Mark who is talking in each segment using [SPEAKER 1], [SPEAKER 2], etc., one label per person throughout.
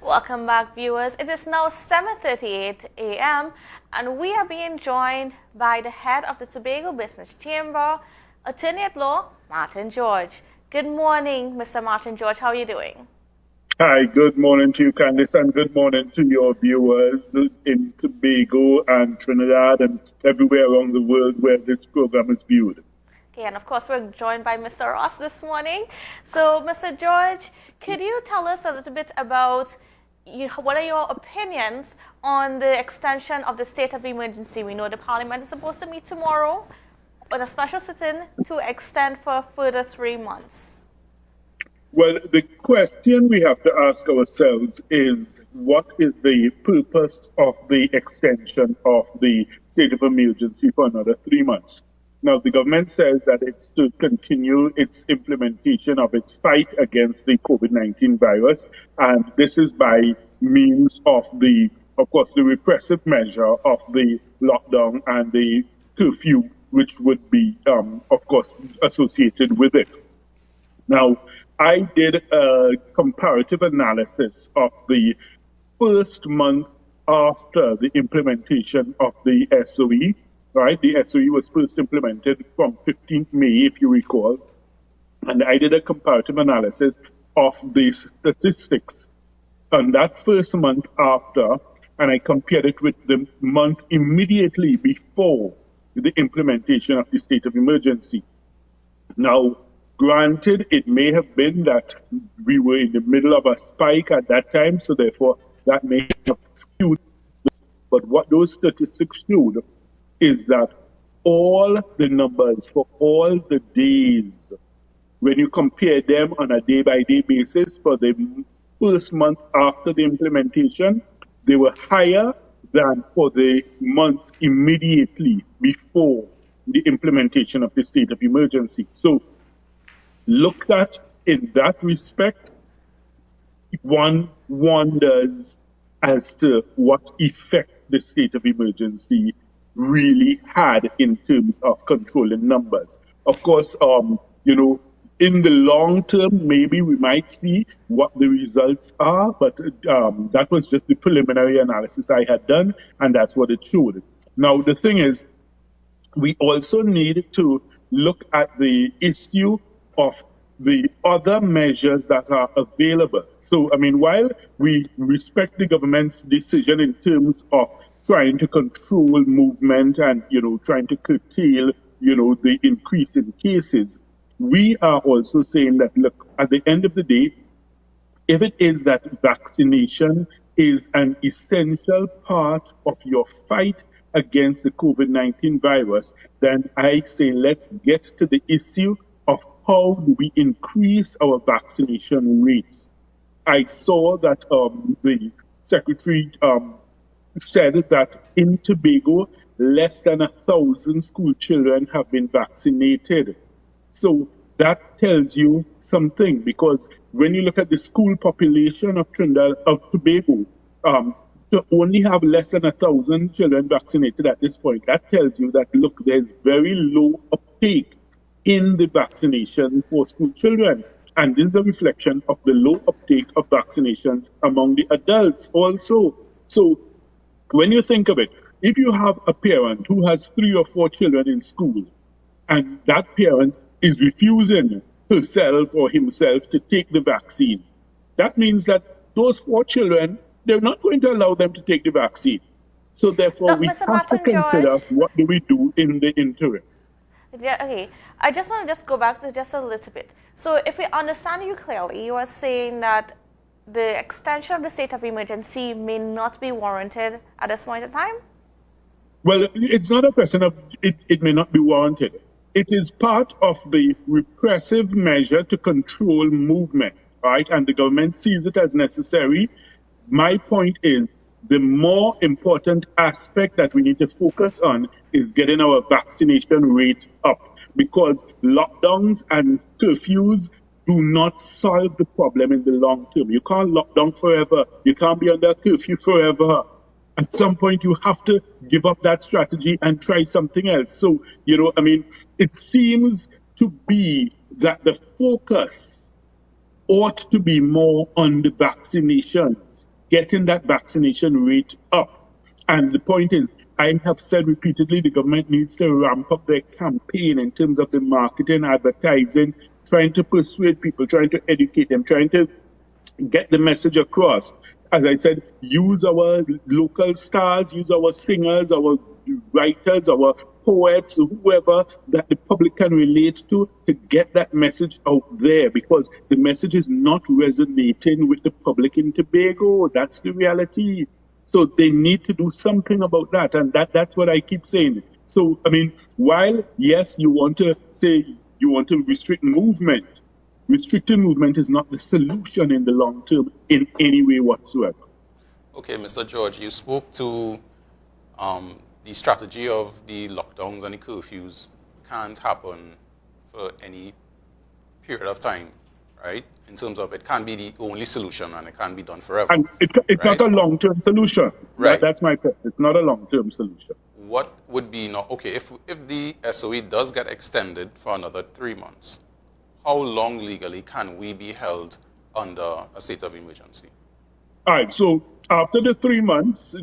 [SPEAKER 1] Welcome back, viewers. It is now 7:38 a.m. and we are being joined by the head of the Tobago Business Chamber, Attorney at Law, Martin George. Good morning, Mr. Martin George. How are you doing?
[SPEAKER 2] Hi, good morning to you, Candice, and good morning to your viewers in Tobago and Trinidad and everywhere around the world where this program is viewed.
[SPEAKER 1] Okay, and of course, we're joined by Mr. Ross this morning. So, Mr. George, could you tell us a little bit about what are your opinions on the extension of the state of emergency? We know the Parliament is supposed to meet tomorrow with a special sit-in to extend for a further 3 months.
[SPEAKER 2] Well, the question we have to ask ourselves is, what is the purpose of the extension of the state of emergency for another 3 months? Now, the government says that it's to continue its implementation of its fight against the COVID-19 virus, and this is by means of course, the repressive measure of the lockdown and the curfew, which would be, of course, associated with it. Now, I did a comparative analysis of the first month after the implementation of the SOE. Right, the SOE was first implemented from 15th May, if you recall, and I did a comparative analysis of the statistics on that first month after, and I compared it with the month immediately before the implementation of the state of emergency. Now, granted, it may have been that we were in the middle of a spike at that time, so therefore that may have skewed this. But what those statistics showed is that all the numbers for all the days, when you compare them on a day-by-day basis for the first month after the implementation, they were higher than for the month immediately before the implementation of the state of emergency. So, looked at in that respect, one wonders as to what effect the state of emergency really had in terms of controlling numbers. Of course, in the long term, maybe we might see what the results are, but that was just the preliminary analysis I had done, and that's what it showed. Now, the thing is, we also need to look at the issue of the other measures that are available. So, while we respect the government's decision in terms of trying to control movement and, trying to curtail, the increase in cases, we are also saying that, look, at the end of the day, if it is that vaccination is an essential part of your fight against the COVID-19 virus, then I say let's get to the issue of how do we increase our vaccination rates. I saw that the Secretary said that in Tobago, less than 1,000 school children have been vaccinated. So that tells you something, because when you look at the school population of Tobago, to only have less than 1,000 children vaccinated at this point, that tells you that, look, there's very low uptake in the vaccination for school children. And this is a reflection of the low uptake of vaccinations among the adults also. So when you think of it, if you have a parent who has 3 or 4 children in school, and that parent is refusing herself or himself to take the vaccine, that means that those 4 children, they're not going to allow them to take the vaccine. So therefore, we have to consider what do we do in the interim.
[SPEAKER 1] Yeah, okay. I just want to go back to just a little bit. So if we understand you clearly, you are saying that the extension of the state of emergency may not be warranted at this point in time?
[SPEAKER 2] Well, it's not a question of it may not be warranted. It is part of the repressive measure to control movement, right? And the government sees it as necessary. My point is, the more important aspect that we need to focus on is getting our vaccination rate up, because lockdowns and curfews do not solve the problem in the long term. You can't lock down forever. You can't be under curfew forever. At some point, you have to give up that strategy and try something else. So, it seems to be that the focus ought to be more on the vaccinations getting that vaccination rate up. And the point is, I have said repeatedly, the government needs to ramp up their campaign in terms of the marketing, advertising, trying to persuade people, trying to educate them, trying to get the message across. As I said, use our local stars, use our singers, our writers, our poets, whoever that the public can relate to get that message out there, because the message is not resonating with the public in Tobago. That's the reality. So they need to do something about that. And that's what I keep saying. So, I mean, while, yes, you want to say you want to restrict movement, restricting movement is not the solution in the long term in any way whatsoever.
[SPEAKER 3] Okay, Mr. George, you spoke to the strategy of the lockdowns and the curfews can't happen for any period of time, right? In terms of it can't be the only solution and it can't be done forever.
[SPEAKER 2] And it's
[SPEAKER 3] right?
[SPEAKER 2] not a long-term solution.
[SPEAKER 3] Right.
[SPEAKER 2] That's my point. It's not a long-term solution.
[SPEAKER 3] What would be, okay, if the SOE does get extended for another 3 months, how long legally can we be held under a state of emergency?
[SPEAKER 2] All right, so after the 3 months,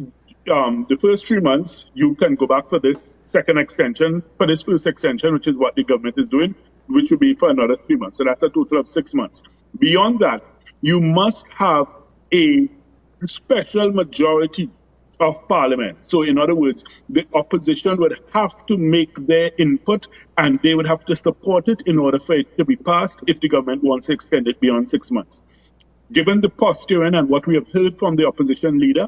[SPEAKER 2] the first 3 months, you can go back for this second extension, for this first extension, which is what the government is doing, which will be for another 3 months. So that's a total of 6 months. Beyond that, you must have a special majority of parliament. So in other words, the opposition would have to make their input and they would have to support it in order for it to be passed if the government wants to extend it beyond 6 months. Given the posturing and what we have heard from the opposition leader,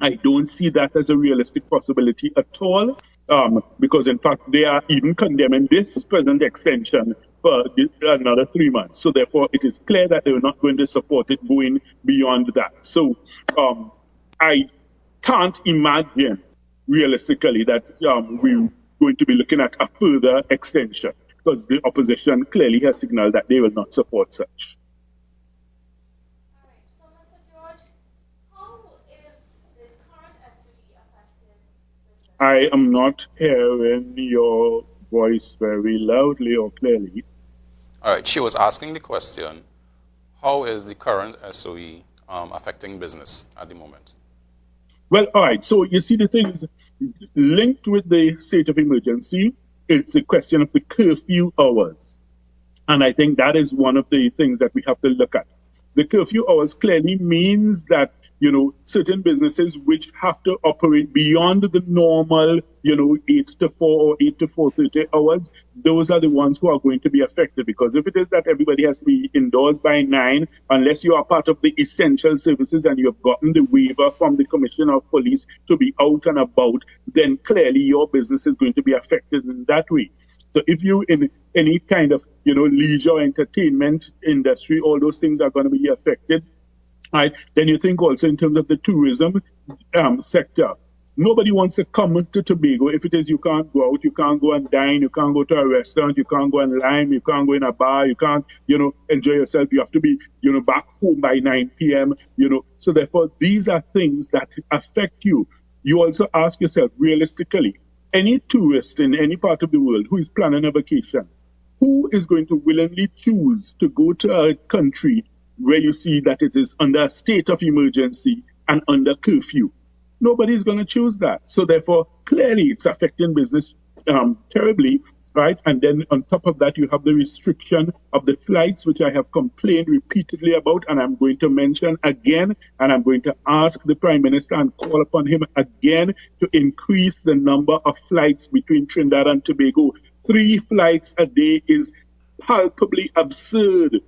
[SPEAKER 2] I don't see that as a realistic possibility at all, because in fact they are even condemning this present extension for another 3 months. So therefore it is clear that they are not going to support it going beyond that. So I can't imagine realistically that we're going to be looking at a further extension, because the opposition clearly has signaled that they will not support such. I am not hearing your voice very loudly or clearly.
[SPEAKER 3] All right, she was asking the question, how is the current SOE affecting business at the moment?
[SPEAKER 2] Well, all right, so you see the things linked with the state of emergency, it's a question of the curfew hours. And I think that is one of the things that we have to look at. The curfew hours clearly means that, certain businesses which have to operate beyond the normal, 8 to 4 or 8 to 4:30 hours, those are the ones who are going to be affected. Because if it is that everybody has to be indoors by 9, unless you are part of the essential services and you have gotten the waiver from the Commissioner of Police to be out and about, then clearly your business is going to be affected in that way. So if you in any kind of, leisure entertainment industry, all those things are going to be affected. Right? Then you think also in terms of the tourism sector. Nobody wants to come to Tobago if it is you can't go out, you can't go and dine, you can't go to a restaurant, you can't go and lime, you can't go in a bar, you can't, enjoy yourself. You have to be, back home by 9 p.m., So therefore, these are things that affect you. You also ask yourself, realistically, any tourist in any part of the world who is planning a vacation, who is going to willingly choose to go to a country where you see that it is under a state of emergency and under curfew? Nobody's going to choose that. So therefore, clearly it's affecting business terribly, right? And then on top of that, you have the restriction of the flights, which I have complained repeatedly about, and I'm going to mention again, and I'm going to ask the Prime Minister and call upon him again to increase the number of flights between Trinidad and Tobago. 3 flights a day is palpably absurd.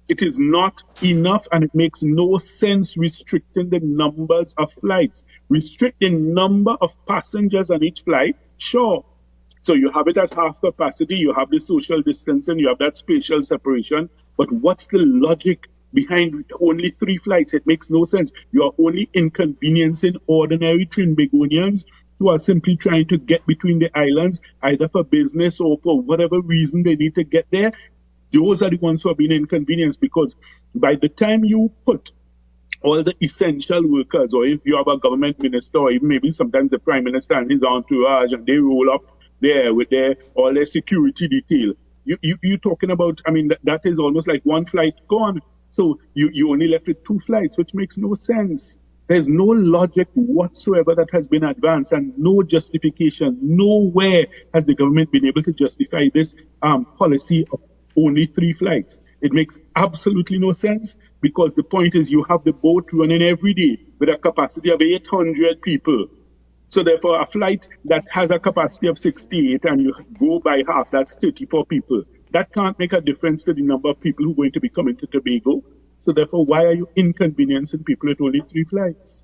[SPEAKER 2] It is not enough, and it makes no sense restricting the numbers of flights. Restricting number of passengers on each flight, sure. So you have it at half capacity, you have the social distancing, you have that spatial separation. But what's the logic behind only 3 flights? It makes no sense. You are only inconveniencing ordinary Trinbagonians who are simply trying to get between the islands, either for business or for whatever reason they need to get there. Those are the ones who have been inconvenienced, because by the time you put all the essential workers, or if you have a government minister, or even maybe sometimes the Prime Minister and his entourage, and they roll up there with all their security detail, you're talking about, that is almost like 1 flight gone. So you only left with 2 flights, which makes no sense. There's no logic whatsoever that has been advanced and no justification. Nowhere has the government been able to justify this policy of only 3 flights. It makes absolutely no sense because the point is you have the boat running every day with a capacity of 800 people. So therefore, a flight that has a capacity of 68 and you go by half, that's 34 people. That can't make a difference to the number of people who are going to be coming to Tobago. So therefore, why are you inconveniencing people with only 3 flights?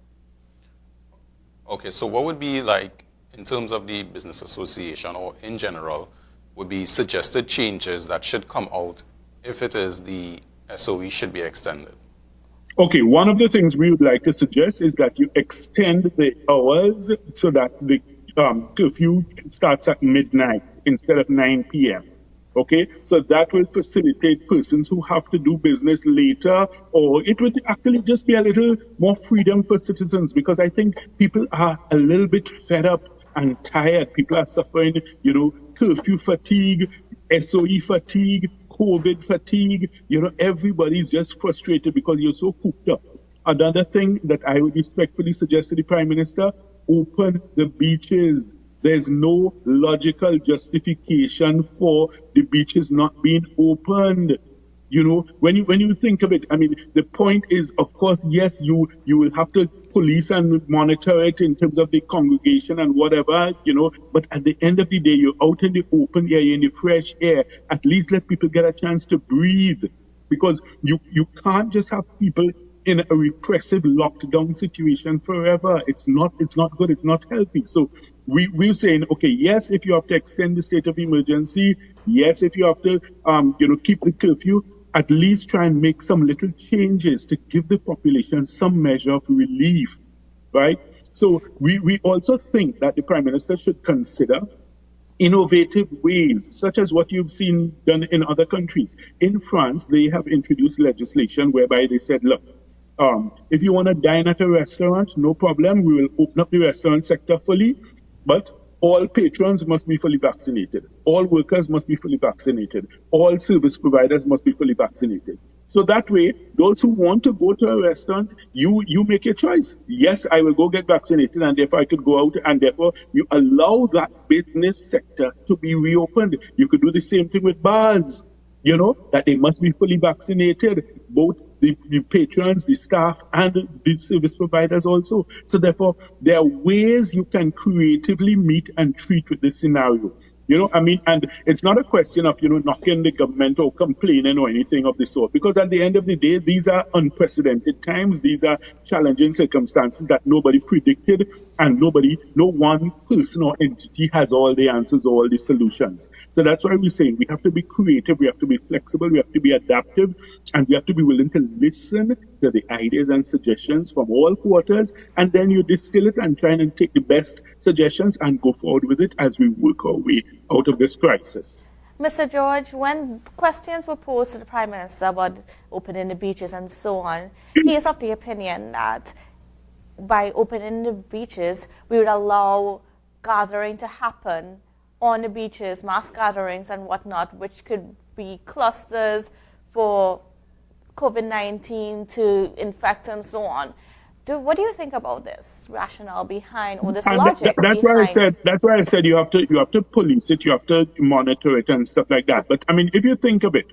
[SPEAKER 3] Okay, so what would be like, in terms of the business association or in general, would be suggested changes that should come out if it is the SOE should be extended?
[SPEAKER 2] Okay, one of the things we would like to suggest is that you extend the hours so that the curfew starts at midnight instead of 9 p.m. Okay, so that will facilitate persons who have to do business later, or it would actually just be a little more freedom for citizens because I think people are a little bit fed up and tired. People are suffering, curfew fatigue, SOE fatigue, COVID fatigue. Everybody's just frustrated because you're so cooped up. Another thing that I would respectfully suggest to the Prime Minister, open the beaches. There's no logical justification for the beaches not being opened. When you think of it, I mean, the point is, of course, yes, you will have to police and monitor it in terms of the congregation and whatever, but at the end of the day, you're out in the open air, you're in the fresh air. At least let people get a chance to breathe because you can't just have people in a repressive lockdown situation forever. It's not good. It's not healthy. So we're saying, okay, yes, if you have to extend the state of emergency, yes, if you have to, keep the curfew, at least try and make some little changes to give the population some measure of relief, right? So we also think that the Prime Minister should consider innovative ways, such as what you've seen done in other countries. In France, they have introduced legislation whereby they said, look, if you want to dine at a restaurant, no problem. We will open up the restaurant sector fully, but all patrons must be fully vaccinated. All workers must be fully vaccinated. All service providers must be fully vaccinated. So that way, those who want to go to a restaurant, you make your choice. Yes, I will go get vaccinated and therefore I could go out and therefore you allow that business sector to be reopened. You could do the same thing with bars, that they must be fully vaccinated, both the patrons, the staff, and the service providers also. So therefore, there are ways you can creatively meet and treat with this scenario. And it's not a question of, knocking the government or complaining or anything of the sort, because at the end of the day, these are unprecedented times. These are challenging circumstances that nobody predicted, and no one person or entity has all the answers, all the solutions. So that's why we're saying we have to be creative, we have to be flexible, we have to be adaptive, and we have to be willing to listen to the ideas and suggestions from all quarters, and then you distill it and try and take the best suggestions and go forward with it as we work our way out of this crisis.
[SPEAKER 1] Mr. George, when questions were posed to the Prime Minister about opening the beaches and so on, he is of the opinion that by opening the beaches, we would allow gathering to happen on the beaches, mass gatherings and whatnot, which could be clusters for COVID-19 to infect and so on. What do you think about this rationale behind, or this logic
[SPEAKER 2] that's
[SPEAKER 1] behind?
[SPEAKER 2] That's why I said you have to police it, you have to monitor it and stuff like that. But I mean, if you think of it,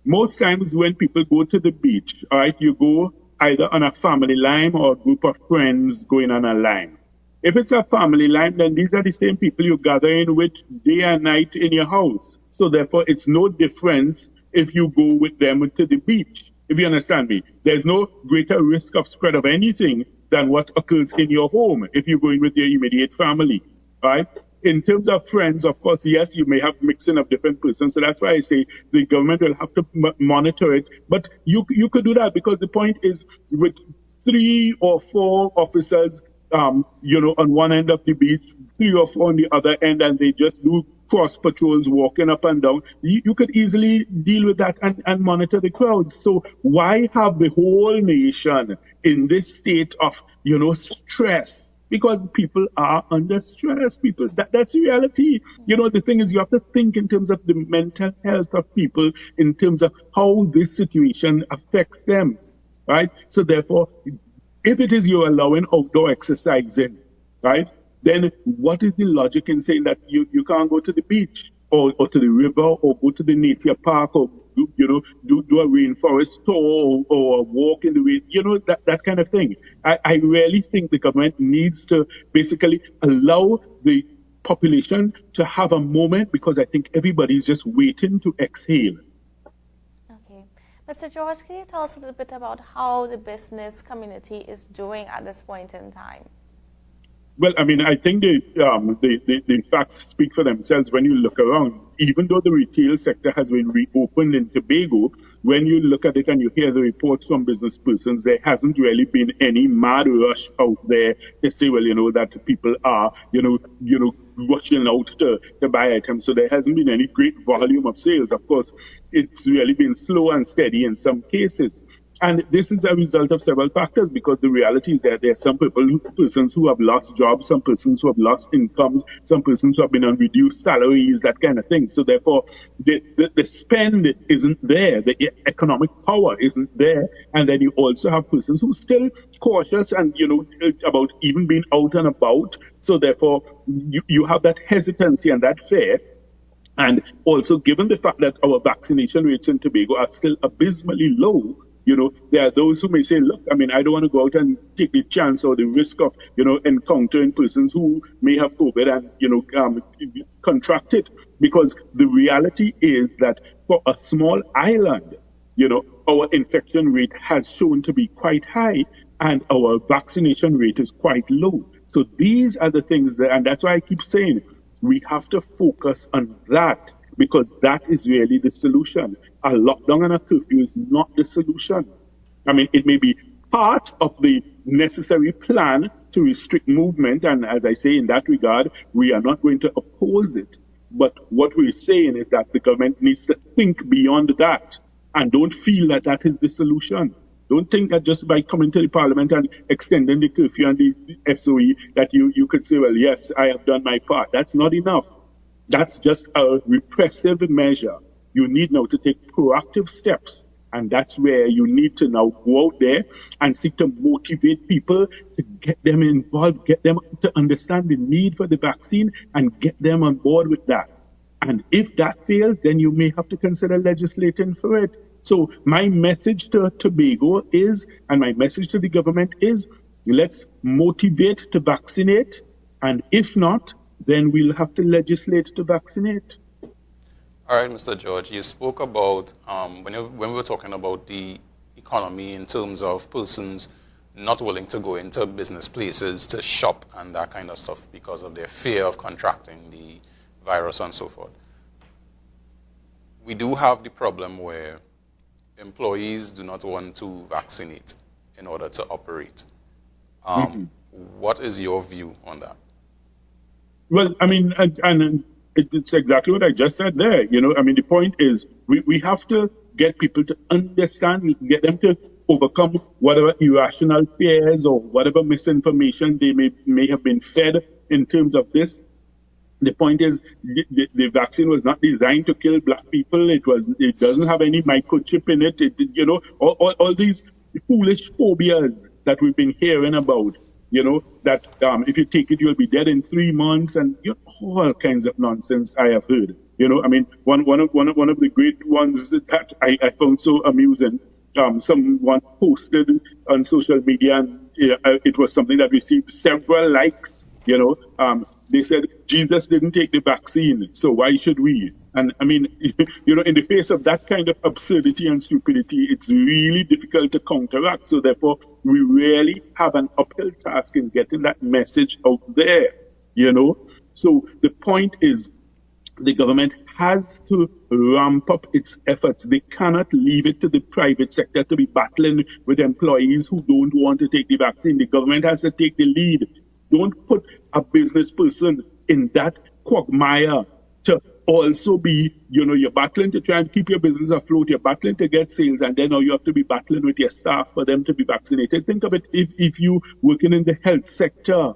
[SPEAKER 2] most times when people go to the beach, all right, you go either on a family lime or a group of friends going on a lime. If it's a family lime, then these are the same people you gather in with day and night in your house. So therefore, it's no difference if you go with them to the beach. If you understand me, there's no greater risk of spread of anything than what occurs in your home if you're going with your immediate family, right? In terms of friends, of course, yes, you may have mixing of different persons. So that's why I say the government will have to monitor it. But you could do that because the point is with 3 or 4 officers, on one end of the beach, 3 or 4 on the other end, and they just do cross patrols walking up and down. You could easily deal with that and monitor the crowds. So why have the whole nation in this state of, stress? because people are under stress. That's reality. The thing is, you have to think in terms of the mental health of people, in terms of how this situation affects them, right? So therefore, if it is you're allowing outdoor exercising, right, then what is the logic in saying that you can't go to the beach or to the river or go to the nature park or do a rainforest tour or walk in the rain, that kind of thing. I really think the government needs to basically allow the population to have a moment, because I think everybody's just waiting to exhale.
[SPEAKER 1] Okay. Mr. George, can you tell us a little bit about how the business community is doing at this point in time?
[SPEAKER 2] Well, I mean, I think the facts speak for themselves when you look around. Even though the retail sector has been reopened in Tobago, when you look at it and you hear the reports from business persons, there hasn't really been any mad rush out there to say, well, that people are, rushing out to buy items. So there hasn't been any great volume of sales. Of course, it's really been slow and steady in some cases. And this is a result of several factors, because the reality is that there are some persons who have lost jobs, some persons who have lost incomes, some persons who have been on reduced salaries, that kind of thing. So therefore, the spend isn't there, the economic power isn't there. And then you also have persons who are still cautious and, about even being out and about. So therefore, you have that hesitancy and that fear. And also, given the fact that our vaccination rates in Tobago are still abysmally low, there are those who may say, look, I mean, I don't want to go out and take the chance or the risk of, encountering persons who may have COVID and, contract it. Because the reality is that for a small island, our infection rate has shown to be quite high and our vaccination rate is quite low. So these are the things and that's why I keep saying we have to focus on that, because that is really the solution. A lockdown and a curfew is not the solution. I mean, it may be part of the necessary plan to restrict movement, and as I say, in that regard, we are not going to oppose it. But what we're saying is that the government needs to think beyond that, and don't feel that that is the solution. Don't think that just by coming to the parliament and extending the curfew and the SOE that you could say, well, yes, I have done my part. That's not enough. That's just a repressive measure. You need now to take proactive steps. And that's where you need to now go out there and seek to motivate people, to get them involved, get them to understand the need for the vaccine and get them on board with that. And if that fails, then you may have to consider legislating for it. So my message to Tobago is, and my message to the government is, let's motivate to vaccinate. And if not, then we'll have to legislate to vaccinate.
[SPEAKER 3] All right, Mr. George, you spoke about, when we were talking about the economy in terms of persons not willing to go into business places to shop and that kind of stuff because of their fear of contracting the virus and so forth. We do have the problem where employees do not want to vaccinate in order to operate. What is your view on that?
[SPEAKER 2] Well, I mean, and it's exactly what I just said there. I mean, the point is we have to get people to understand, get them to overcome whatever irrational fears or whatever misinformation they may have been fed in terms of this. The point is, the vaccine was not designed to kill black people. It doesn't have any microchip in it. All these foolish phobias that we've been hearing about. That if you take it, you'll be dead in 3 months, and all kinds of nonsense I have heard. I mean, one of the great ones that I found so amusing. Someone posted on social media, and it was something that received several likes. They said, Jesus didn't take the vaccine, so why should we? And I mean, in the face of that kind of absurdity and stupidity, it's really difficult to counteract. So therefore, we really have an uphill task in getting that message out there, So the point is, the government has to ramp up its efforts. They cannot leave it to the private sector to be battling with employees who don't want to take the vaccine. The government has to take the lead. Don't put a business person in that quagmire to also be, you're battling to try and keep your business afloat, you're battling to get sales, and then now you have to be battling with your staff for them to be vaccinated. Think of it, if you working in the health sector,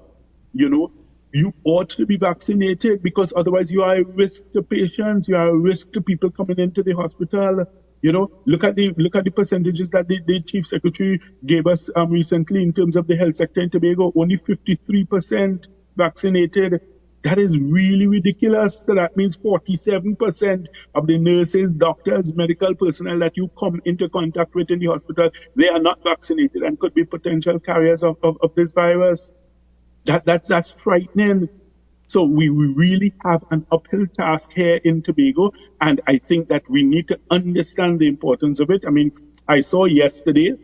[SPEAKER 2] you ought to be vaccinated, because otherwise you are a risk to patients, you are a risk to people coming into the hospital. Look at the percentages that the chief secretary gave us recently in terms of the health sector in Tobago. Only 53% vaccinated. That is really ridiculous. So that means 47% of the nurses, doctors, medical personnel that you come into contact with in the hospital, they are not vaccinated and could be potential carriers of this virus. That's frightening. So we really have an uphill task here in Tobago, and I think that we need to understand the importance of it. I mean, I saw yesterday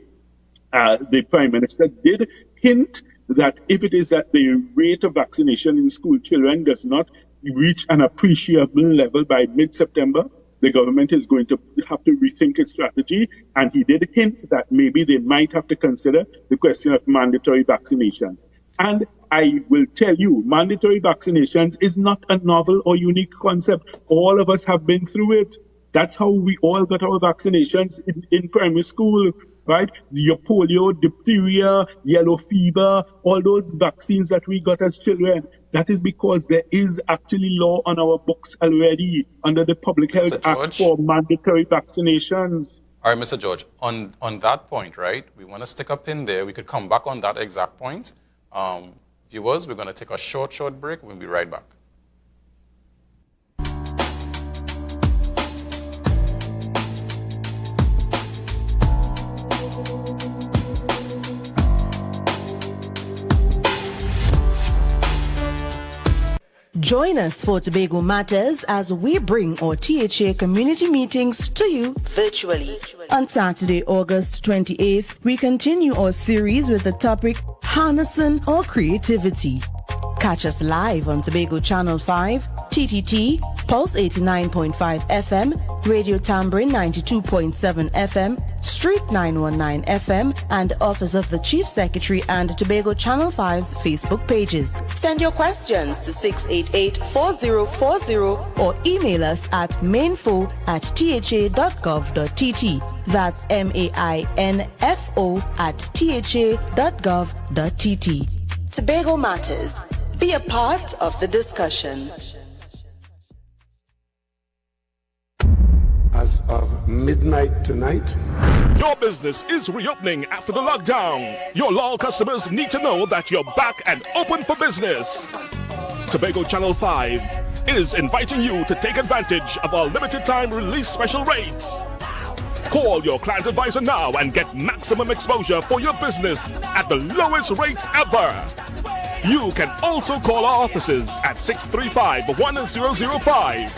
[SPEAKER 2] the Prime Minister did hint that if it is that the rate of vaccination in school children does not reach an appreciable level by mid-September, the government is going to have to rethink its strategy. And he did hint that maybe they might have to consider the question of mandatory vaccinations. And I will tell you, mandatory vaccinations is not a novel or unique concept. All of us have been through it. That's how we all got our vaccinations in primary school, right? Your polio, diphtheria, yellow fever, all those vaccines that we got as children. That is because there is actually law on our books already under the Public Health Act for mandatory vaccinations.
[SPEAKER 3] All right, Mr. George, on that point, right, we want to stick a pin there. We could come back on that exact point. Viewers, we're going to take a short break. We'll be right back.
[SPEAKER 4] Join us for Tobago Matters as we bring our THA community meetings to you virtually. On Saturday, August 28th, we continue our series with the topic Harnessing Our Creativity. Catch us live on Tobago Channel 5, TTT, Pulse 89.5 FM, Radio Tambourine 92.7 FM, Street 919 FM, and Office of the Chief Secretary and Tobago Channel 5's Facebook pages. Send your questions to 688-4040 or email us at mainfo@tha.gov.tt. That's mainfo@tha.gov.tt. Tobago Matters. Be a part of the discussion.
[SPEAKER 5] As of midnight tonight,
[SPEAKER 6] your business is reopening after the lockdown. Your loyal customers need to know that you're back and open for business. Tobago Channel 5 is inviting you to take advantage of our limited time release special rates. Call your client advisor now and get maximum exposure for your business at the lowest rate ever. You can also call our offices at 635-1005.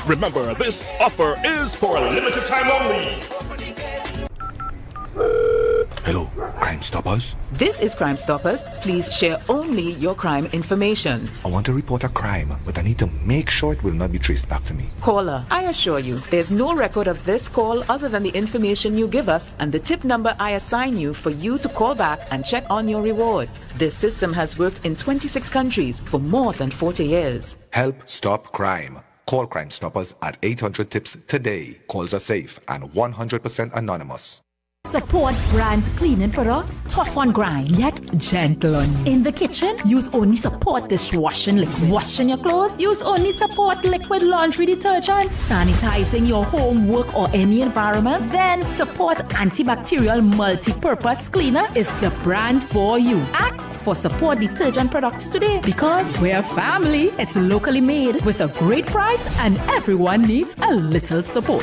[SPEAKER 6] Remember, this offer is for a limited time only.
[SPEAKER 7] Hello, Crime Stoppers?
[SPEAKER 8] This is Crime Stoppers. Please share only your crime information.
[SPEAKER 7] I want to report a crime, but I need to make sure it will not be traced back to me.
[SPEAKER 8] Caller, I assure you, there's no record of this call other than the information you give us and the tip number I assign you for you to call back and check on your reward. This system has worked in 26 countries for more than 40 years.
[SPEAKER 7] Help stop crime. Call Crime Stoppers at 800-TIPS today. Calls are safe and 100% anonymous.
[SPEAKER 9] Support brand cleaning products, tough on grind, yet gentle on you. In the kitchen, use only Support dishwashing liquid. Washing your clothes, use only Support liquid laundry detergent. Sanitizing your home, work, or any environment, then Support antibacterial multi-purpose cleaner is the brand for you. Ask for Support detergent products today because we're family. It's locally made with a great price and everyone needs a little support.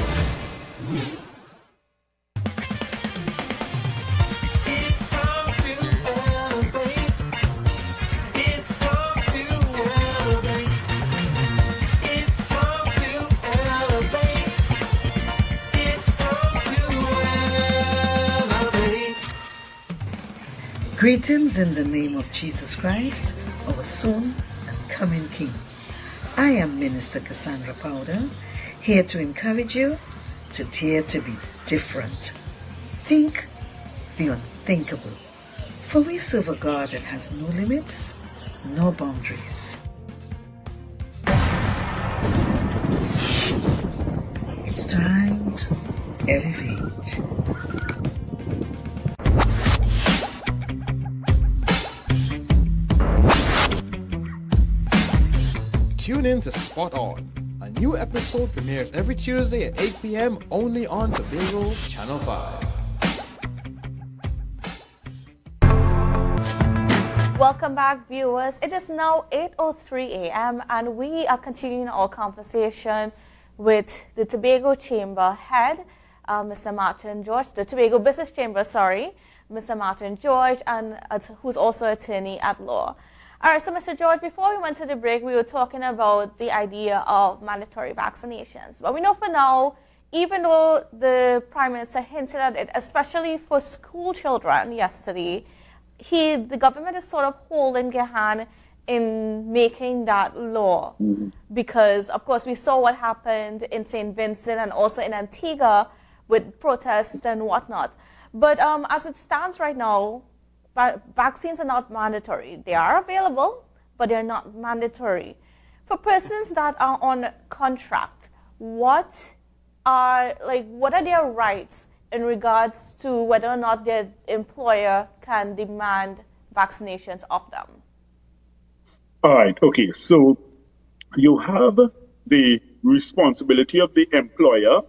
[SPEAKER 10] Greetings in the name of Jesus Christ, our soon and coming King. I am Minister Cassandra Powder, here to encourage you to dare to be different. Think the unthinkable, for we serve a God that has no limits, no boundaries. It's time to elevate.
[SPEAKER 11] tune in to Spot On. A new episode premieres every Tuesday at 8 p.m. only on Tobago Channel 5.
[SPEAKER 1] Welcome back, viewers. It is now 8:03 a.m. and we are continuing our conversation with the Tobago Chamber head, Mr. Martin George, the Tobago Business Chamber, Mr. Martin George, and who's also attorney at law. All right, so Mr. George, before we went to the break, we were talking about the idea of mandatory vaccinations. But we know for now, even though the Prime Minister hinted at it, especially for school children yesterday, the government is sort of holding their hand in making that law. Because, of course, we saw what happened in St. Vincent and also in Antigua with protests and whatnot. But as it stands right now, vaccines are not mandatory. They are available, but they're not mandatory. For persons that are on contract, what are their rights in regards to whether or not their employer can demand vaccinations of them?
[SPEAKER 2] All right, okay, so you have the responsibility of the employer,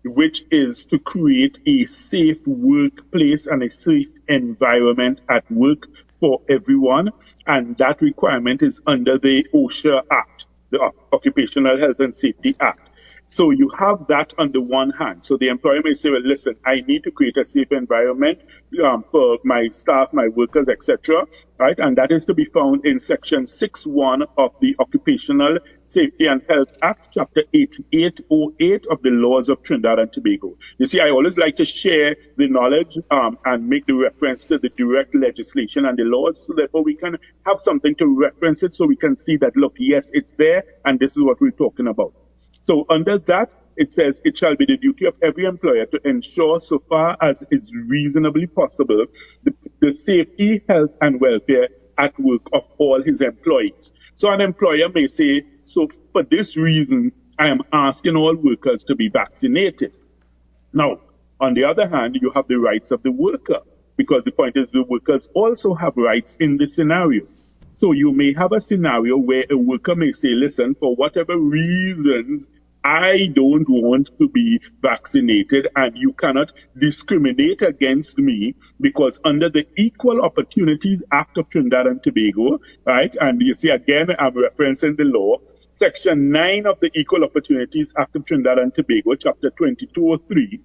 [SPEAKER 2] which is to create a safe workplace and a safe environment at work for everyone, and that requirement is under the OSHA Act, the Occupational Health and Safety Act. So you have that on the one hand. So the employer may say, well, listen, I need to create a safe environment for my staff, my workers, etc. Right? And that is to be found in Section 6.1 of the Occupational Safety and Health Act, Chapter 8808 of the laws of Trinidad and Tobago. You see, I always like to share the knowledge and make the reference to the direct legislation and the laws, so therefore we can have something to reference it so we can see that, look, yes, it's there, and this is what we're talking about. So under that, it says it shall be the duty of every employer to ensure, so far as is reasonably possible, the safety, health, and welfare at work of all his employees. So an employer may say, so for this reason, I am asking all workers to be vaccinated. Now, on the other hand, you have the rights of the worker, because the point is the workers also have rights in this scenario. So you may have a scenario where a worker may say, listen, for whatever reasons, I don't want to be vaccinated, and you cannot discriminate against me because under the Equal Opportunities Act of Trinidad and Tobago, right, and you see again, I'm referencing the law, Section 9 of the Equal Opportunities Act of Trinidad and Tobago, Chapter 2203,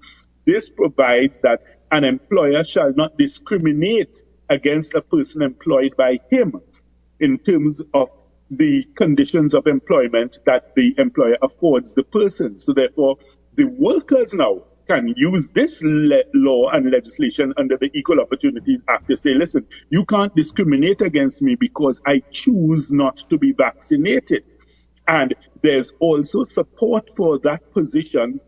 [SPEAKER 2] this provides that an employer shall not discriminate against a person employed by him in terms of the conditions of employment that the employer affords the person. So therefore, the workers now can use this law and legislation under the Equal Opportunities Act to say, listen, you can't discriminate against me because I choose not to be vaccinated. And there's also support for that position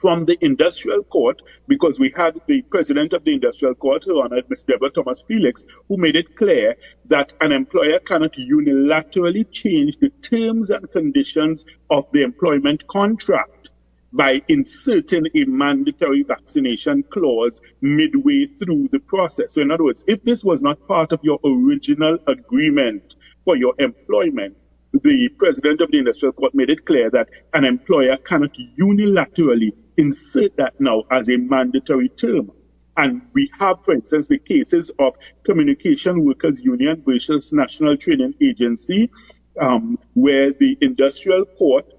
[SPEAKER 2] from the industrial court, because we had the president of the industrial court, Her Honor Ms. Deborah Thomas Felix, who made it clear that an employer cannot unilaterally change the terms and conditions of the employment contract by inserting a mandatory vaccination clause midway through the process. So in other words, if this was not part of your original agreement for your employment, the president of the industrial court made it clear that an employer cannot unilaterally insert that now as a mandatory term. And we have, for instance, the cases of Communication Workers Union versus National Training Agency, where the industrial court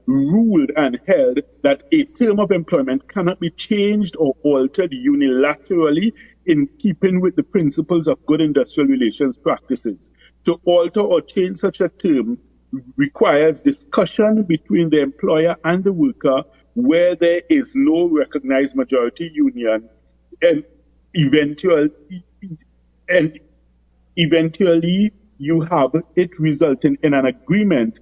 [SPEAKER 2] ruled and held that a term of employment cannot be changed or altered unilaterally in keeping with the principles of good industrial relations practices. To alter or change such a term requires discussion between the employer and the worker where there is no recognized majority union, and eventually you have it resulting in an agreement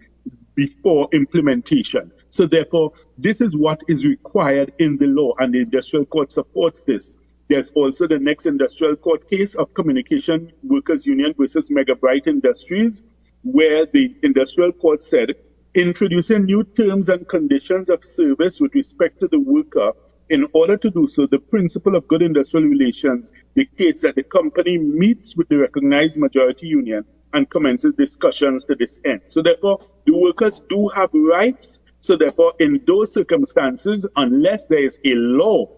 [SPEAKER 2] before implementation. So therefore, this is what is required in the law, and the industrial court supports this. There's also the next industrial court case of Communication Workers Union versus Mega Bright Industries, where the industrial court said, introducing new terms and conditions of service with respect to the worker, in order to do so, the principle of good industrial relations dictates that the company meets with the recognized majority union and commences discussions to this end. So therefore, the workers do have rights. So therefore, in those circumstances, unless there is a law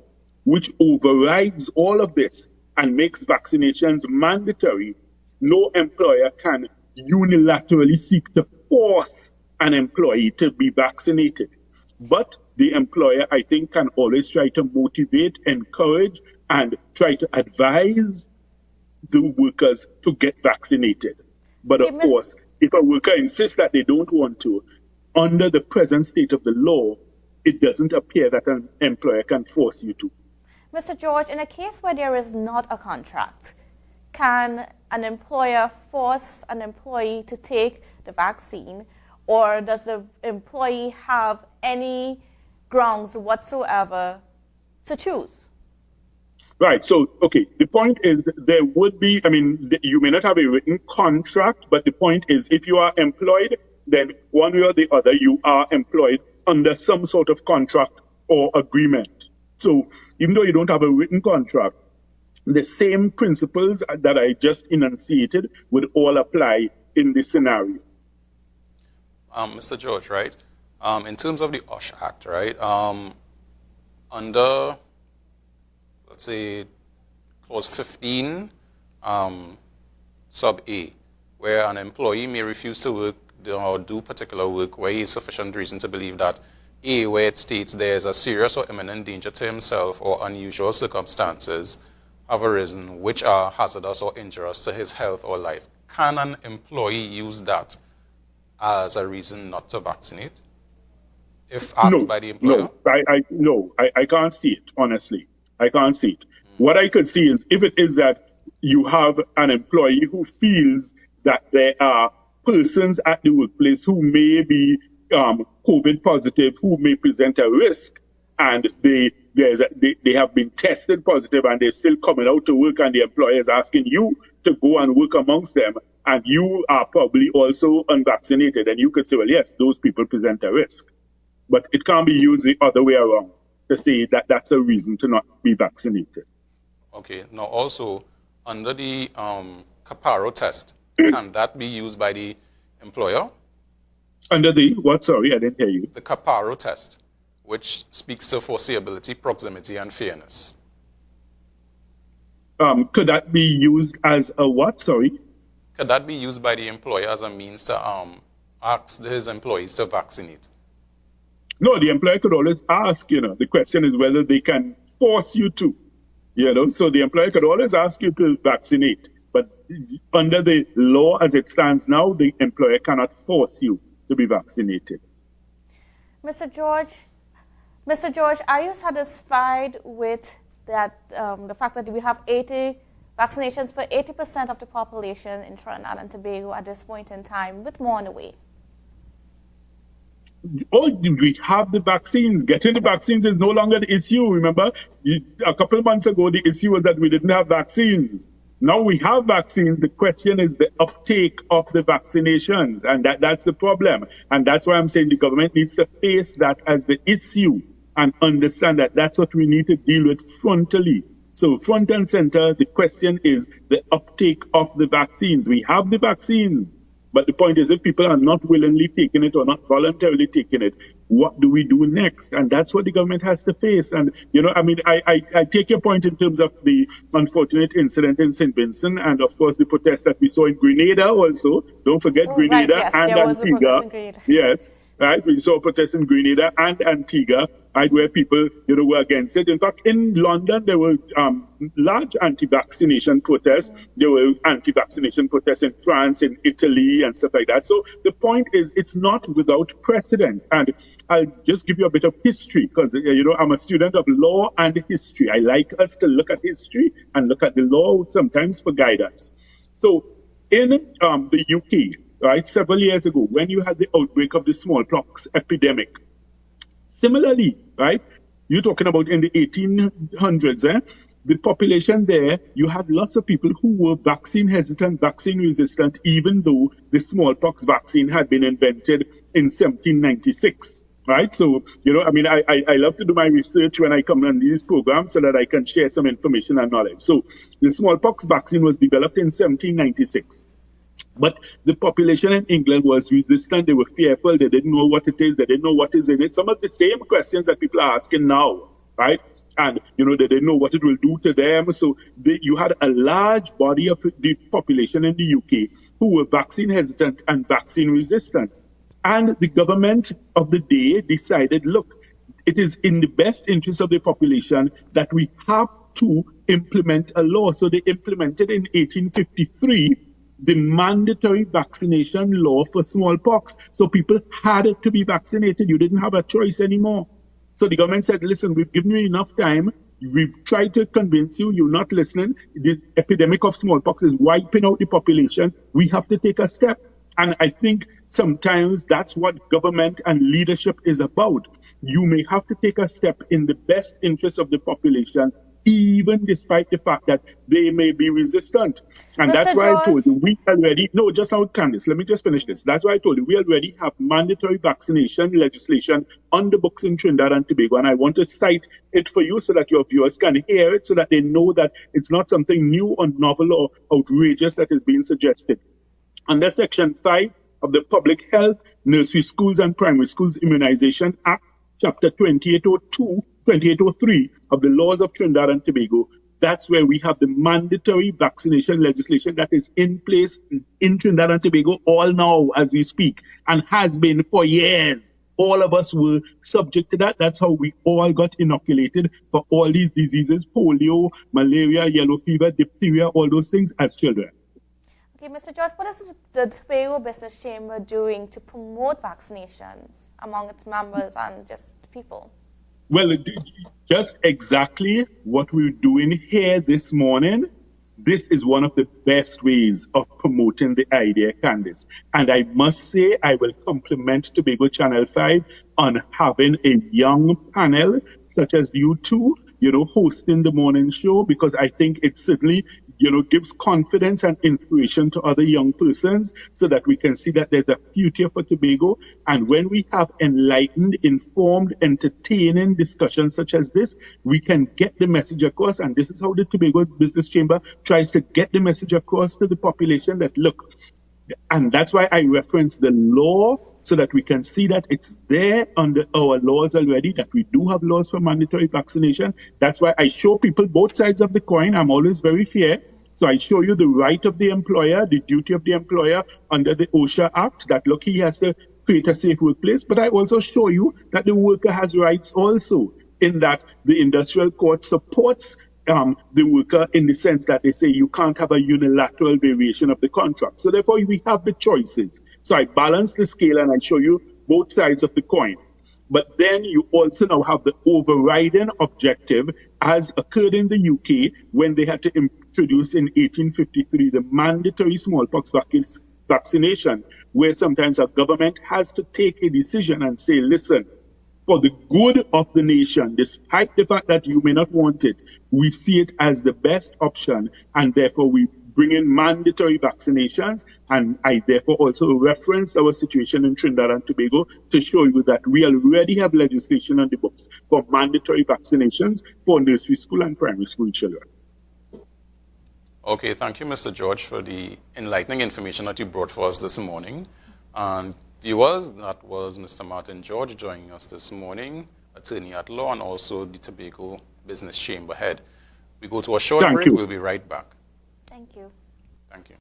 [SPEAKER 2] which overrides all of this and makes vaccinations mandatory, no employer can unilaterally seek to force an employee to be vaccinated. But the employer, I think, can always try to motivate, encourage, and try to advise the workers to get vaccinated. But of course, if a worker insists that they don't want to, under the present state of the law, it doesn't appear that an employer can force you to.
[SPEAKER 1] Mr. George, in a case where there is not a contract, can an employer force an employee to take the vaccine, or does the employee have any grounds whatsoever to choose?
[SPEAKER 2] Right. So, okay, the point is that there would be, I mean, you may not have a written contract, but the point is if you are employed, then one way or the other, you are employed under some sort of contract or agreement. So even though you don't have a written contract, the same principles that I just enunciated would all apply in this scenario.
[SPEAKER 3] Mr. George, right? In terms of the OSH Act, right? Under, let's say, clause 15, sub A, where an employee may refuse to work or do particular work where he has sufficient reason to believe that A, where it states there is a serious or imminent danger to himself or unusual circumstances have arisen which are hazardous or injurious to his health or life. Can an employee use that as a reason not to vaccinate if asked by the employer?
[SPEAKER 2] No, I can't see it, honestly. I can't see it. What I could see is if it is that you have an employee who feels that there are persons at the workplace who may be COVID positive, who may present a risk, and they have been tested positive and they're still coming out to work, and the employer is asking you to go and work amongst them, and you are probably also unvaccinated, and you could say, well, yes, those people present a risk. But it can't be used the other way around to say that that's a reason to not be vaccinated.
[SPEAKER 3] Okay. Now also, under the Caparo test, can that be used by the employer?
[SPEAKER 2] Under the what? Sorry, I didn't hear you.
[SPEAKER 3] The Caparo test, which speaks to foreseeability, proximity, and fairness.
[SPEAKER 2] Could that be used as a what? Sorry?
[SPEAKER 3] Could that be used by the employer as a means to ask his employees to vaccinate?
[SPEAKER 2] No, the employer could always ask, the question is whether they can force you to, so the employer could always ask you to vaccinate. But under the law as it stands now, the employer cannot force you to be vaccinated.
[SPEAKER 1] Mr. George, are you satisfied with that, the fact that we have 80 vaccinations for 80% of the population in Trinidad and Tobago at this point in time, with more on the way?
[SPEAKER 2] Oh, we have the vaccines. Getting the vaccines is no longer the issue. Remember, a couple of months ago, the issue was that we didn't have vaccines. Now we have vaccines. The question is the uptake of the vaccinations, and that's the problem. And that's why I'm saying the government needs to face that as the issue and understand that that's what we need to deal with frontally. So front and center, the question is the uptake of the vaccines. We have the vaccines, but the point is if people are not willingly taking it or not voluntarily taking it, what do we do next? And that's what the government has to face. And, I take your point in terms of the unfortunate incident in St. Vincent and, of course, the protests that we saw in Grenada also. Don't forget Grenada and Antigua. Yes, right. We saw protests in Grenada and Antigua, right, where people, were against it. In fact, in London, there were large anti-vaccination protests. There were anti-vaccination protests in France, in Italy, and stuff like that. So the point is, it's not without precedent. And I'll just give you a bit of history because, I'm a student of law and history. I like us to look at history and look at the law sometimes for guidance. So in the UK, right, several years ago, when you had the outbreak of the smallpox epidemic, similarly, right, you're talking about in the 1800s, the population there, you had lots of people who were vaccine hesitant, vaccine resistant, even though the smallpox vaccine had been invented in 1796. Right. So, I love to do my research when I come on these programs so that I can share some information and knowledge. So the smallpox vaccine was developed in 1796. But the population in England was resistant. They were fearful. They didn't know what it is. They didn't know what is in it. Some of the same questions that people are asking now, right? And, they didn't know what it will do to them. So you had a large body of the population in the UK who were vaccine hesitant and vaccine resistant. And the government of the day decided, look, it is in the best interest of the population that we have to implement a law. So they implemented in 1853 the mandatory vaccination law for smallpox. So people had to be vaccinated. You didn't have a choice anymore. So the government said, listen, we've given you enough time. We've tried to convince you. You're not listening. The epidemic of smallpox is wiping out the population. We have to take a step. And I think sometimes that's what government and leadership is about. You may have to take a step in the best interest of the population, even despite the fact that they may be resistant. And
[SPEAKER 1] Mr.
[SPEAKER 2] that's why
[SPEAKER 1] George?
[SPEAKER 2] I told you, just now, Candice, let me just finish this. That's why I told you, we already have mandatory vaccination legislation on the books in Trinidad and Tobago. And I want to cite it for you so that your viewers can hear it, so that they know that it's not something new or novel or outrageous that is being suggested. Under Section 5 of the Public Health, Nursery Schools and Primary Schools Immunization Act, Chapter 2803 of the laws of Trinidad and Tobago, that's where we have the mandatory vaccination legislation that is in place in Trinidad and Tobago all now as we speak, and has been for years. All of us were subject to that. That's how we all got inoculated for all these diseases, polio, malaria, yellow fever, diphtheria, all those things as children.
[SPEAKER 1] Okay, Mr. George, what is the Tobago Business Chamber doing to promote vaccinations among its members and just people?
[SPEAKER 2] Well, just exactly what we're doing here this morning. This is one of the best ways of promoting the idea, Candice. And I must say, I will compliment Tobago Channel 5 on having a young panel such as you two, hosting the morning show, because I think it certainly, gives confidence and inspiration to other young persons so that we can see that there's a future for Tobago. And when we have enlightened, informed, entertaining discussions such as this, we can get the message across. And this is how the Tobago Business Chamber tries to get the message across to the population that, look, and that's why I reference the law, so that we can see that it's there under our laws already, that we do have laws for mandatory vaccination. That's why I show people both sides of the coin. I'm always very fair. So I show you the right of the employer, the duty of the employer under the OSHA Act, that, look, he has to create a safe workplace. But I also show you that the worker has rights also, in that the industrial court supports the worker in the sense that they say you can't have a unilateral variation of the contract. So therefore, we have the choices. So I balance the scale and I show you both sides of the coin. But then you also now have the overriding objective, as occurred in the UK when they had to introduce in 1853 the mandatory smallpox vaccination, where sometimes a government has to take a decision and say, listen, for the good of the nation, despite the fact that you may not want it, we see it as the best option, and therefore we bring in mandatory vaccinations. And I therefore also reference our situation in Trinidad and Tobago to show you that we already have legislation on the books for mandatory vaccinations for nursery school and primary school children.
[SPEAKER 3] Okay, thank you, Mr. George, for the enlightening information that you brought for us this morning. And viewers, that was Mr. Martin George joining us this morning, attorney at law and also the Tobago Business Chamber head. We go to a short break. We'll be right back.
[SPEAKER 1] Thank you.
[SPEAKER 3] Thank you.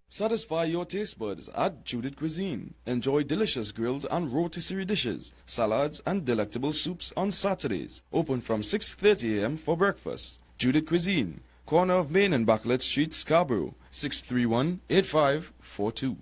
[SPEAKER 12] Satisfy your taste buds at Judith Cuisine. Enjoy delicious grilled and rotisserie dishes, salads, and delectable soups on Saturdays. Open from 6:30 a.m. for breakfast. Judith Cuisine, corner of Main and Backlet Street, Scarborough, 631-8542.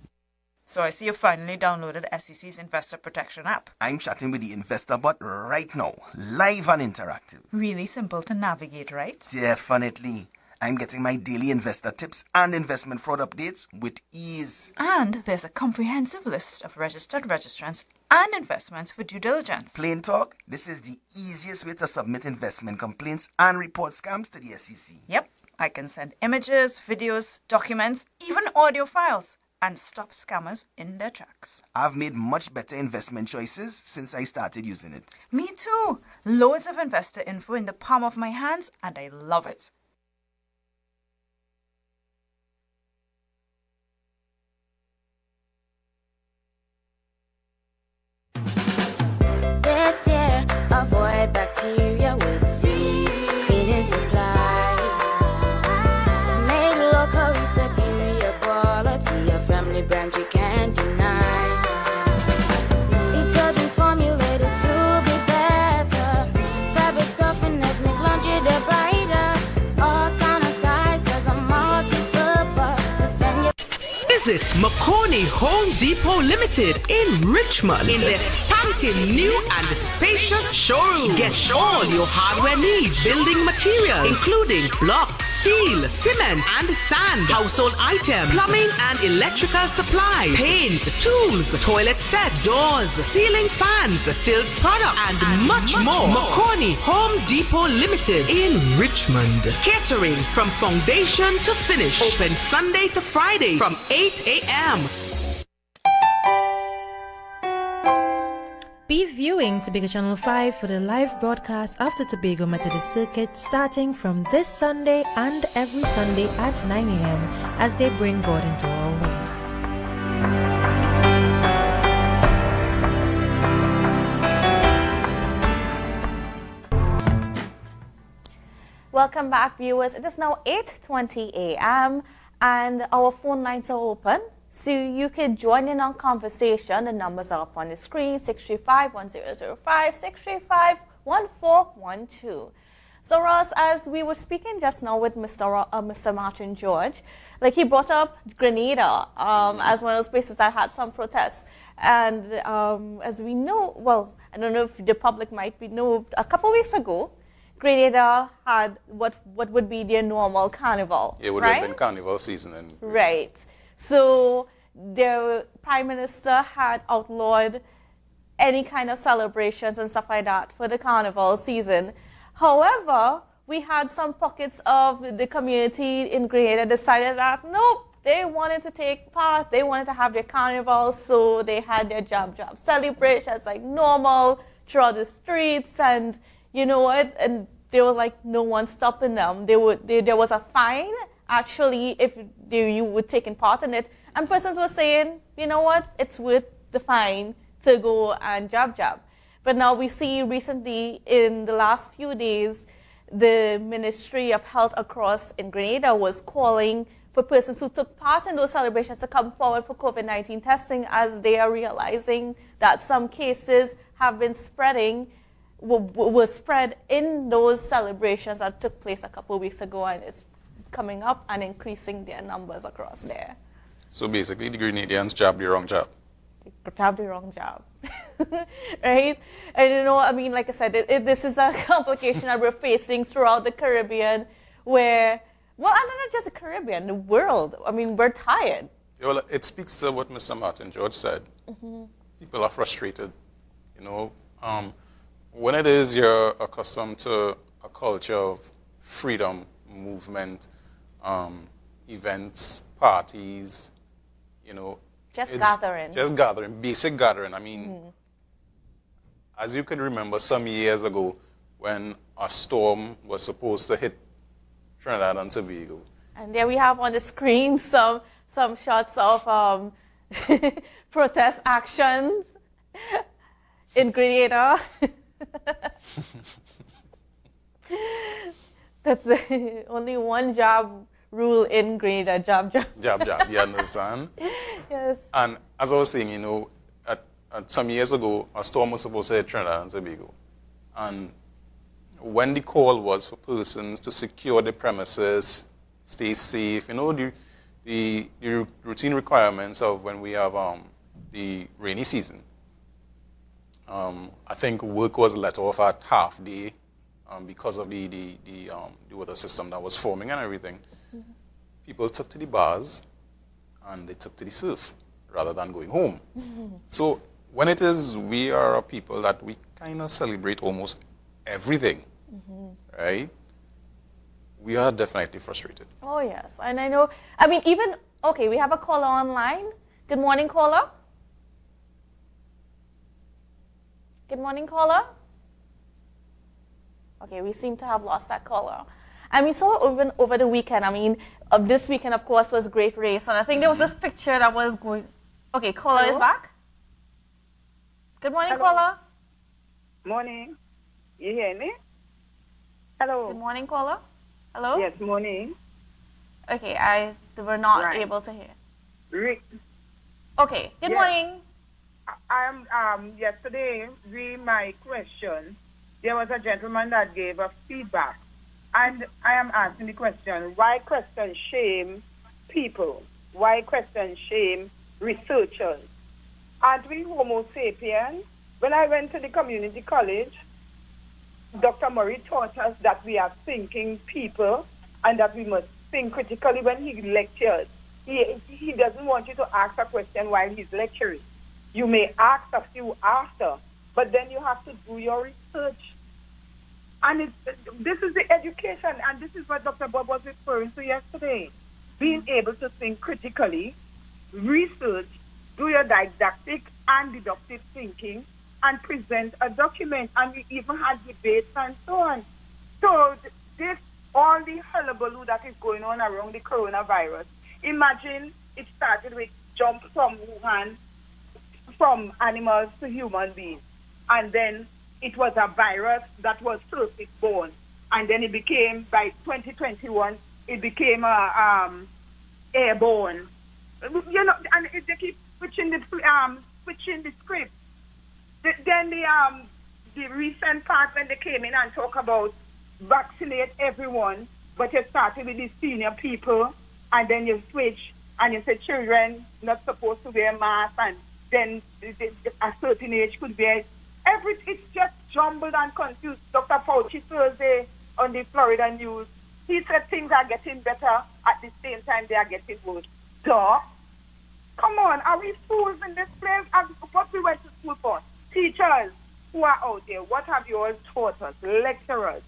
[SPEAKER 13] So I see you finally downloaded SEC's Investor Protection app.
[SPEAKER 14] I'm chatting with the investor bot right now, live and interactive.
[SPEAKER 13] Really simple to navigate, right?
[SPEAKER 14] Definitely. I'm getting my daily investor tips and investment fraud updates with ease.
[SPEAKER 13] And there's a comprehensive list of registered registrants and investments for due diligence.
[SPEAKER 14] Plain talk, this is the easiest way to submit investment complaints and report scams to the SEC.
[SPEAKER 13] Yep, I can send images, videos, documents, even audio files. and stop scammers in their tracks.
[SPEAKER 14] I've made much better investment choices since I started using it.
[SPEAKER 13] Me too. Loads of investor info in the palm of my hands, and I love it.
[SPEAKER 15] This year, avoid bacteria with cleaning supplies. Made locally superior quality, a family brand you can't deny. Detergents formulated to be better. Fabric softeners make laundry the brighter. All sanitizers are multi-purpose. Suspend your
[SPEAKER 16] Visit McCorney Home Depot Limited in Richmond in their spanking new and spacious showroom. Get all your hardware needs, building materials, including blocks, steel, cement, and sand, household items, plumbing and electrical supplies, paint, tools, toilet sets, doors, ceiling fans, steel products, and much more. McCorney Home Depot Limited in Richmond. Catering from foundation to finish. Open Sunday to Friday from 8 a.m.
[SPEAKER 17] Be viewing Tobago Channel 5 for the live broadcast of the Tobago Methodist Circuit starting from this Sunday and every Sunday at 9 a.m. as they bring God into our homes.
[SPEAKER 1] Welcome back, viewers. It is now 8:20 a.m. and our phone lines are open. So you can join in on conversation. The numbers are up on the screen, 635-1005, 635-1412. So Ross, as we were speaking just now with Mr. Martin George, like he brought up Grenada as one of those places that had some protests. And as we know, well, I don't know if the public might know, a couple of weeks ago, Grenada had what would be their normal carnival.
[SPEAKER 3] It would have been carnival season.
[SPEAKER 1] Right. So the Prime Minister had outlawed any kind of celebrations and stuff like that for the carnival season. However, we had some pockets of the community in Grenada decided that nope, they wanted to take part, they wanted to have their carnival, so they had their jab celebrations like normal throughout the streets, and you know what? And there was like no one stopping them. There was a fine actually if you were taking part in it, and persons were saying, you know what, it's worth the fine to go and jab. But now we see recently in the last few days, the Ministry of Health across in Grenada was calling for persons who took part in those celebrations to come forward for COVID-19 testing, as they are realizing that some cases have been spreading, were spread in those celebrations that took place a couple of weeks ago, and it's coming up and increasing their numbers across there.
[SPEAKER 3] So basically, the Grenadians jabbed the wrong jab.
[SPEAKER 1] They jabbed the wrong jab, right? And you know, I mean, like I said, this is a complication that we're facing throughout the Caribbean, where, well, and not just the Caribbean, the world. I mean, we're tired.
[SPEAKER 3] Yeah, well, it speaks to what Mr. Martin George said.
[SPEAKER 1] Mm-hmm.
[SPEAKER 3] People are frustrated. You know, when it is you're accustomed to a culture of freedom, movement, events, parties, you know.
[SPEAKER 1] Just gathering,
[SPEAKER 3] basic gathering. I mean, as you can remember some years ago when a storm was supposed to hit Trinidad and Tobago.
[SPEAKER 1] And there we have on the screen some shots of protest actions in Grenada. That's only one jab rule in Grenada, jab.
[SPEAKER 3] Jab, you understand?
[SPEAKER 1] Yes.
[SPEAKER 3] And as I was saying, you know, at some years ago, a storm was supposed to hit Trinidad and Tobago. And when the call was for persons to secure the premises, stay safe, you know, the routine requirements of when we have the rainy season. I think work was let off at half day because of the weather system that was forming and everything. Mm-hmm. People took to the bars and they took to the surf rather than going home. Mm-hmm. So when it is, we are a people that we kind of celebrate almost everything, right? We are definitely frustrated.
[SPEAKER 1] Oh, yes. And I know, I mean, even Okay, we have a caller online. Good morning, caller. Good morning, caller. Okay, we seem to have lost that caller. And we saw over the weekend, I mean, this weekend, of course, was Great Race. And I think there was this picture that was going... Okay, caller is back. Good morning, caller.
[SPEAKER 18] Morning. You hear me? Hello.
[SPEAKER 1] Good morning, caller. Hello?
[SPEAKER 18] Yes, morning.
[SPEAKER 1] Okay, they were not able to hear.
[SPEAKER 18] Rick.
[SPEAKER 1] Okay, good morning.
[SPEAKER 18] Yesterday, my question, there was a gentleman that gave a feedback. And I am asking the question, why question shame people? Why question shame researchers? Aren't we Homo sapiens? When I went to the community college, Dr. Murray taught us that we are thinking people and that we must think critically when he lectures. He doesn't want you to ask a question while he's lecturing. You may ask a few after, but then you have to do your research. And this is the education, and this is what Dr. Bob was referring to yesterday. Being able to think critically, research, do your didactic and deductive thinking, and present a document. And we even had debates and so on. So all the hullabaloo that is going on around the coronavirus, imagine it started with jump from Wuhan, from animals to human beings. And then it was a virus that was surface-borne. And then it became, by 2021, it became airborne. You know, and they keep switching the script. Then the recent part when they came in and talk about vaccinate everyone, but you started with the senior people, and then you switch, and you say children not supposed to wear masks, and then a certain age could wear. It's just jumbled and confused. Dr. Fauci Thursday on the Florida news, he said things are getting better, at the same time they are getting worse. Duh. Come on, are we fools in this place? What we went to school for? Teachers who are out there, what have you all taught us? Lecturers,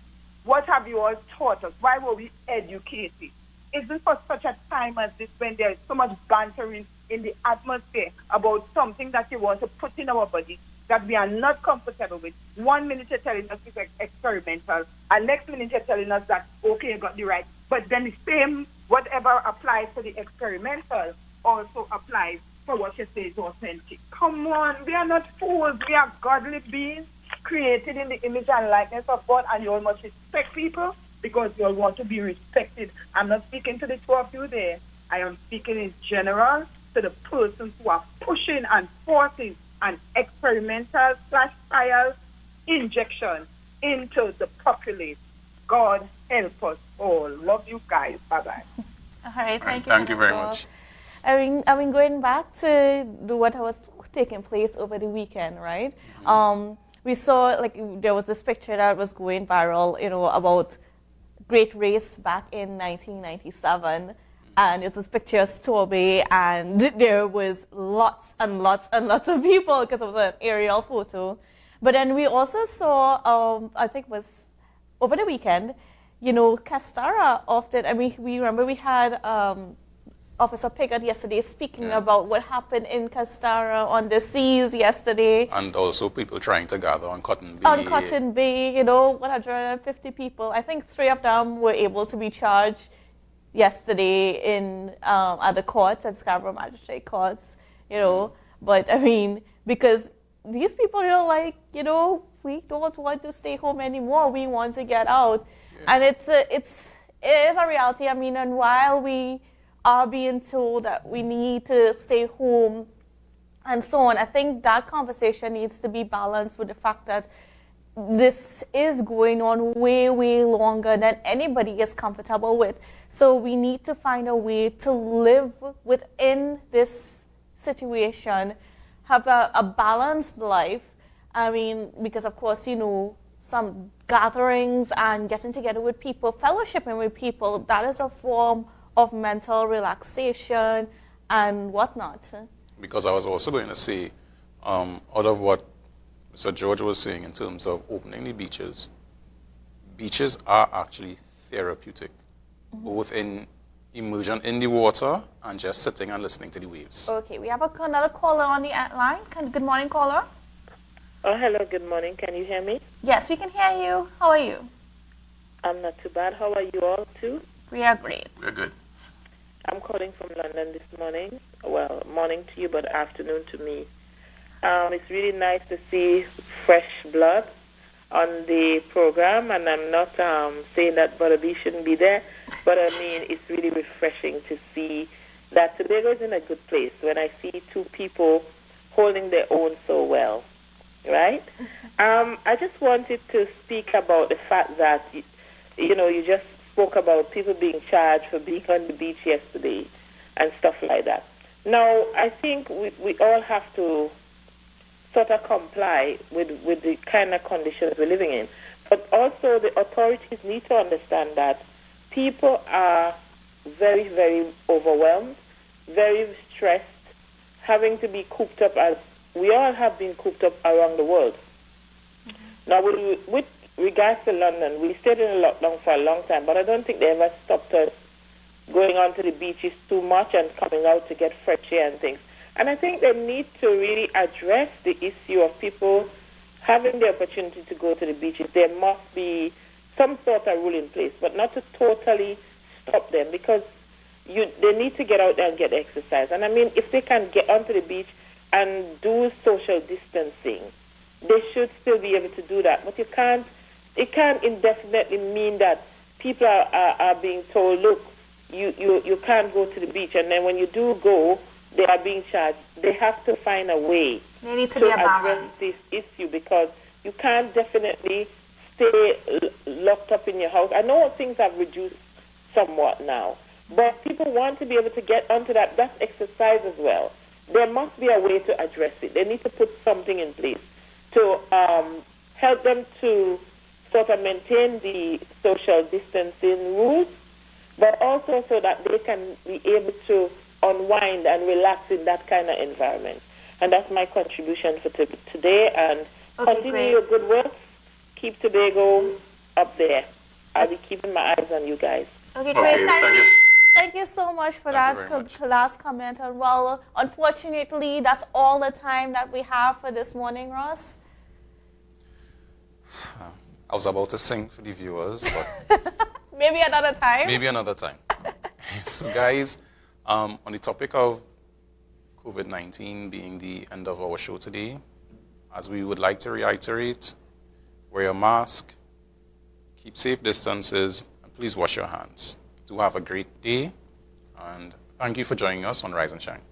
[SPEAKER 18] what have you all taught us? Why were we educated? Isn't for such a time as this when there is so much bantering in the atmosphere about something that you want to put in our body that we are not comfortable with? 1 minute you're telling us it's experimental, and next minute you're telling us that, okay, you got the right. But then the same, whatever applies to the experimental also applies for what you say is authentic. Come on, we are not fools. We are godly beings created in the image and likeness of God, and you all must respect people because you all want to be respected. I'm not speaking to the two of you there. I am speaking in general to the persons who are pushing and forcing an experimental /trial injection into the populace. God help us all. Love you guys. Bye-bye.
[SPEAKER 1] All right, thank you.
[SPEAKER 3] Thank you very much.
[SPEAKER 1] I mean, going back to what was taking place over the weekend, right? We saw, there was this picture that was going viral, about Great Race back in 1997. And it's this picture of Storby, and there was lots and lots and lots of people because it was an aerial photo. But then we also saw, I think it was over the weekend, Castara often, I mean, we remember we had Officer Piggott yesterday speaking about what happened in Castara on the seas yesterday.
[SPEAKER 3] And also people trying to gather on Cotton Bay.
[SPEAKER 1] On Cotton Bay, 150 people. I think 3 of them were able to be charged yesterday in at the courts, at Scarborough Magistrate Courts, But, I mean, because these people are like, we don't want to stay home anymore. We want to get out. Yeah. And it is a reality. I mean, and while we are being told that we need to stay home and so on, I think that conversation needs to be balanced with the fact that this is going on way, way longer than anybody is comfortable with. So we need to find a way to live within this situation, have a balanced life. I mean, because of course, some gatherings and getting together with people, fellowshipping with people, that is a form of mental relaxation and whatnot.
[SPEAKER 3] Because I was also going to say, out of what Mr. George was saying in terms of opening the beaches are actually therapeutic, both in immersion in the water and just sitting and listening to the waves.
[SPEAKER 1] Okay, we have another caller on the line. Good morning, caller.
[SPEAKER 19] Oh, hello, good morning. Can you hear me?
[SPEAKER 1] Yes, we can hear you. How are you?
[SPEAKER 19] I'm not too bad. How are you all too?
[SPEAKER 1] We are great.
[SPEAKER 3] We're good.
[SPEAKER 19] I'm calling from London this morning. Well, morning to you, but afternoon to me. It's really nice to see fresh blood on the program, and I'm not saying that Brother B shouldn't be there, but I mean, it's really refreshing to see that Tobago is in a good place when I see two people holding their own so well, right? I just wanted to speak about the fact that, you just spoke about people being charged for being on the beach yesterday and stuff like that. Now, I think we all have to sort of comply with the kind of conditions we're living in. But also the authorities need to understand that people are very, very overwhelmed, very stressed, having to be cooped up as we all have been cooped up around the world. Now, with regards to London, we stayed in a lockdown for a long time, but I don't think they ever stopped us going onto the beaches too much and coming out to get fresh air and things. And I think they need to really address the issue of people having the opportunity to go to the beaches. There must be some sort of rule in place, but not to totally stop them, because they need to get out there and get exercise. And I mean, if they can get onto the beach and do social distancing, they should still be able to do that. But it can't indefinitely mean that people are being told, look, you can't go to the beach, and then when you do go, they are being charged. They have to find a way
[SPEAKER 1] to
[SPEAKER 19] address this issue, because you can't definitely stay locked up in your house. I know things have reduced somewhat now, but people want to be able to get onto that. That's exercise as well. There must be a way to address it. They need to put something in place to help them to sort of maintain the social distancing rules, but also so that they can be able to unwind and relax in that kind of environment. And that's my contribution for today. And continue your good work. Keep Tobago up there. I'll be keeping my eyes on you guys.
[SPEAKER 1] Okay, great. Thank you so much for that last comment. And well, unfortunately, that's all the time that we have for this morning, Ross.
[SPEAKER 3] I was about to sing for the viewers, but
[SPEAKER 1] maybe another time.
[SPEAKER 3] Maybe another time. So, guys, on the topic of COVID-19 being the end of our show today, as we would like to reiterate, wear a mask, keep safe distances, and please wash your hands. Do have a great day, and thank you for joining us on Rise and Shine.